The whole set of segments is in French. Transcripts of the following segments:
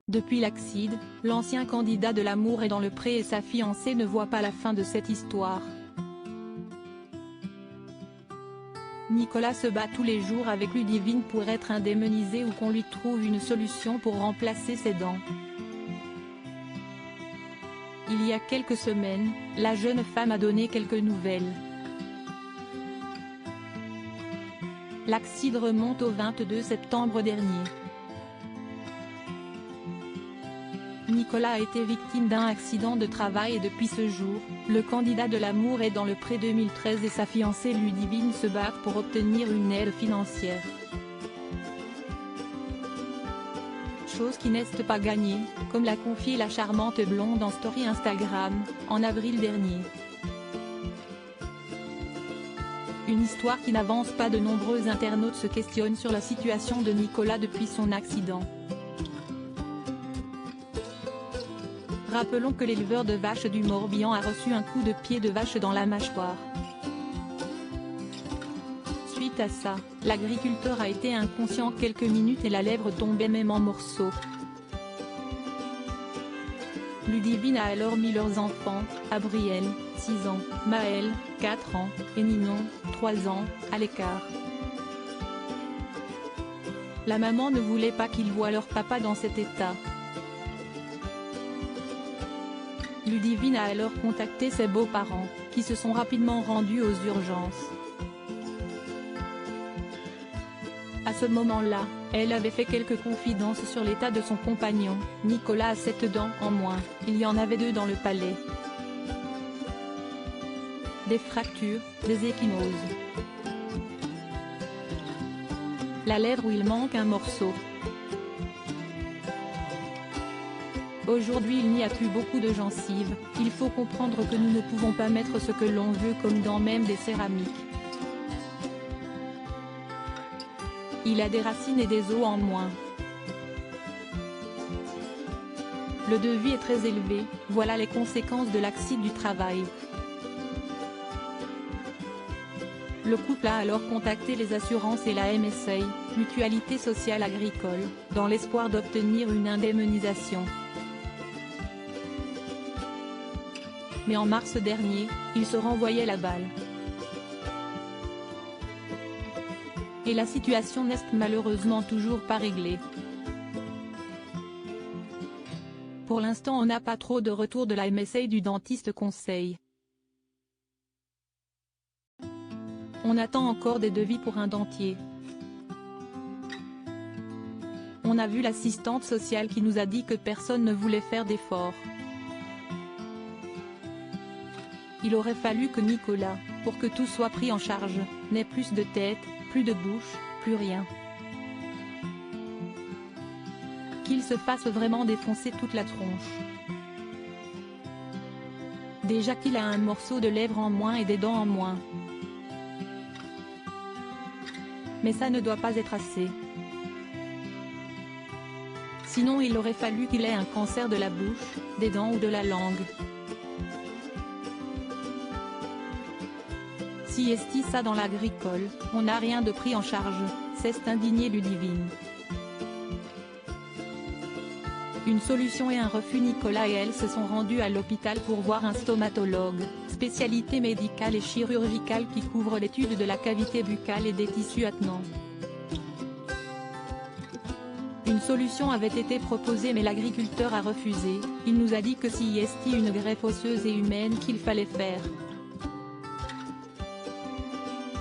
Depuis l'accident, l'ancien candidat de l'amour est dans le pré et sa fiancée ne voit pas la fin de cette histoire. Nicolas se bat tous les jours avec Ludivine pour être indemnisé ou qu'on lui trouve une solution pour remplacer ses dents. Il y a quelques semaines, la jeune femme a donné quelques nouvelles. L'accident remonte au 22 septembre dernier. Nicolas a été victime d'un accident de travail et depuis ce jour, le candidat de l'amour est dans le pré 2013 et sa fiancée Ludivine se battent pour obtenir une aide financière. Chose qui n'est pas gagnée, comme l'a confié la charmante blonde en story Instagram, en avril dernier. Une histoire qui n'avance pas. De nombreux internautes se questionnent sur la situation de Nicolas depuis son accident. Rappelons que l'éleveur de vaches du Morbihan a reçu un coup de pied de vache dans la mâchoire. Suite à ça, l'agriculteur a été inconscient quelques minutes et la lèvre tombait même en morceaux. Ludivine a alors mis leurs enfants, Abriel, 6 ans, Maël, 4 ans, et Ninon, 3 ans, à l'écart. La maman ne voulait pas qu'ils voient leur papa dans cet état. Ludivine a alors contacté ses beaux-parents, qui se sont rapidement rendus aux urgences. À ce moment-là, elle avait fait quelques confidences sur l'état de son compagnon. Nicolas a 7 dents en moins, il y en avait 2 dans le palais. Des fractures, des échymoses. La lèvre où il manque un morceau. Aujourd'hui il n'y a plus beaucoup de gencives, il faut comprendre que nous ne pouvons pas mettre ce que l'on veut comme dans même des céramiques. Il a des racines et des os en moins. Le devis est très élevé, voilà les conséquences de l'accident du travail. Le couple a alors contacté les assurances et la MSA, Mutualité Sociale Agricole, dans l'espoir d'obtenir une indemnisation. Mais en mars dernier, ils se renvoyaient la balle. Et la situation n'est malheureusement toujours pas réglée. Pour l'instant on n'a pas trop de retour de la MSA du dentiste conseil. On attend encore des devis pour un dentier. On a vu l'assistante sociale qui nous a dit que personne ne voulait faire d'efforts. Il aurait fallu que Nicolas, pour que tout soit pris en charge, n'ait plus de tête, plus de bouche, plus rien. Qu'il se fasse vraiment défoncer toute la tronche. Déjà qu'il a un morceau de lèvre en moins et des dents en moins. Mais ça ne doit pas être assez. Sinon il aurait fallu qu'il ait un cancer de la bouche, des dents ou de la langue. Si est ça dans l'agricole, on n'a rien de pris en charge, s'est indigné Ludivine. Une solution et un refus. Nicolas et elle se sont rendus à l'hôpital pour voir un stomatologue, spécialité médicale et chirurgicale qui couvre l'étude de la cavité buccale et des tissus attenants. Une solution avait été proposée mais l'agriculteur a refusé, il nous a dit que si est une greffe osseuse et humaine qu'il fallait faire.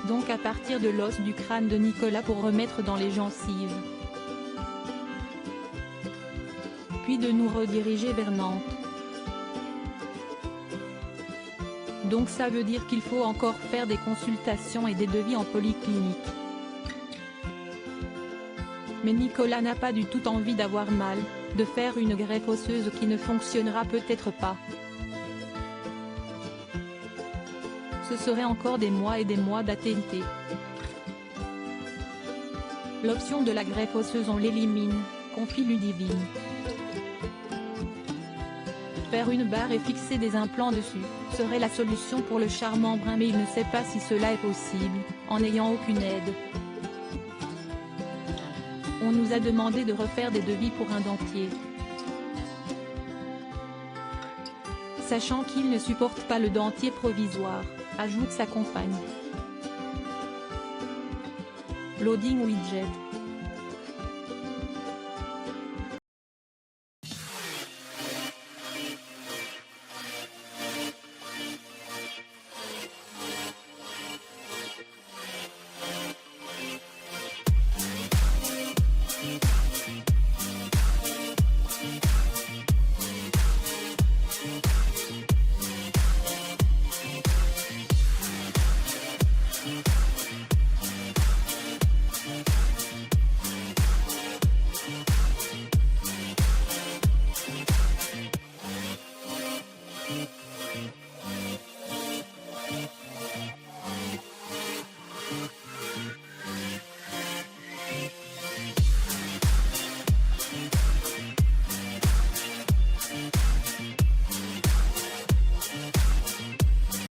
Donc à partir de l'os du crâne de Nicolas pour remettre dans les gencives. Puis de nous rediriger vers Nantes. Donc ça veut dire qu'il faut encore faire des consultations et des devis en polyclinique. Mais Nicolas n'a pas du tout envie d'avoir mal, de faire une greffe osseuse qui ne fonctionnera peut-être pas. Ce serait encore des mois et des mois d'attente. L'option de la greffe osseuse on l'élimine, confie Ludivine. Faire une barre et fixer des implants dessus, serait la solution pour le charmant brun mais il ne sait pas si cela est possible, en n'ayant aucune aide. On nous a demandé de refaire des devis pour un dentier. sachant qu'il ne supporte pas le dentier provisoire, ajoute sa compagne. Loading widget.